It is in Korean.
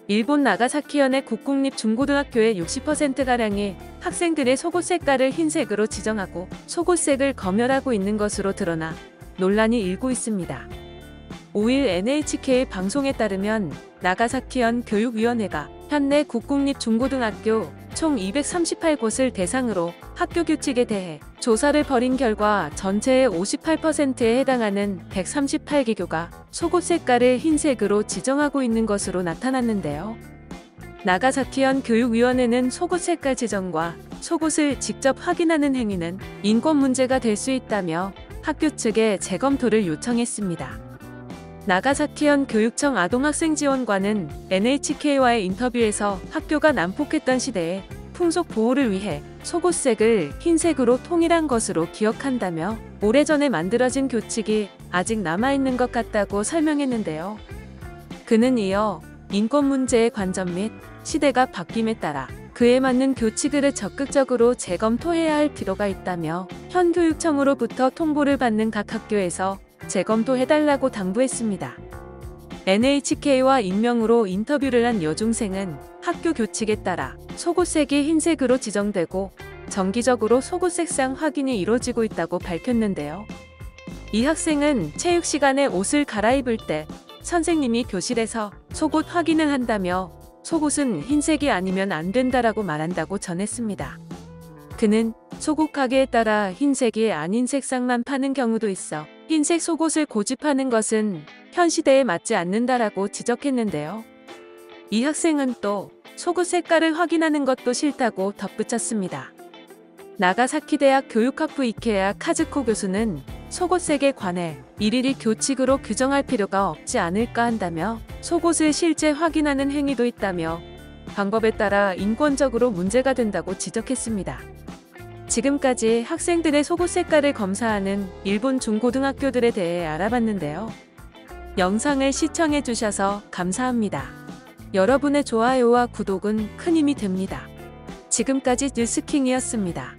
일본 나가사키현의 국공립중고등학교의 60%가량이 학생들의 속옷 색깔을 흰색으로 지정하고 속옷색을 검열하고 있는 것으로 드러나 논란이 일고 있습니다. 5일 NHK 방송에 따르면 나가사키현 교육위원회가 현내 국공립중고등학교 총 238곳을 대상으로 학교 규칙에 대해 조사를 벌인 결과 전체의 58%에 해당하는 138개교가 속옷 색깔을 흰색으로 지정하고 있는 것으로 나타났는데요. 나가사키현 교육위원회는 속옷 색깔 지정과 속옷을 직접 확인하는 행위는 인권 문제가 될 수 있다며 학교 측에 재검토를 요청했습니다. 나가사키현 교육청 아동학생지원관은 NHK와의 인터뷰에서 학교가 난폭했던 시대에 풍속 보호를 위해 속옷색을 흰색으로 통일한 것으로 기억한다며 오래전에 만들어진 교칙이 아직 남아있는 것 같다고 설명했는데요. 그는 이어 인권 문제의 관점 및 시대가 바뀜에 따라 그에 맞는 교칙을 적극적으로 재검토해야 할 필요가 있다며 현 교육청으로부터 통보를 받는 각 학교에서 재검토해달라고 당부했습니다. NHK와 익명으로 인터뷰를 한 여중생은 학교 규칙에 따라 속옷색이 흰색으로 지정되고 정기적으로 속옷 색상 확인이 이루어지고 있다고 밝혔는데요. 이 학생은 체육 시간에 옷을 갈아입을 때 선생님이 교실에서 속옷 확인을 한다며 속옷은 흰색이 아니면 안 된다라고 말한다고 전했습니다. 그는 속옷 가게에 따라 흰색이 아닌 색상만 파는 경우도 있어 흰색 속옷을 고집하는 것은 현 시대에 맞지 않는다라고 지적했는데요. 이 학생은 또 속옷 색깔을 확인하는 것도 싫다고 덧붙였습니다. 나가사키 대학 교육학부 이케야 카즈코 교수는 속옷색에 관해 일일이 교칙으로 규정할 필요가 없지 않을까 한다며 속옷을 실제 확인하는 행위도 있다며 방법에 따라 인권적으로 문제가 된다고 지적했습니다. 지금까지 학생들의 속옷 색깔을 검사하는 일본 중고등학교들에 대해 알아봤는데요. 영상을 시청해주셔서 감사합니다. 여러분의 좋아요와 구독은 큰 힘이 됩니다. 지금까지 뉴스킹이었습니다.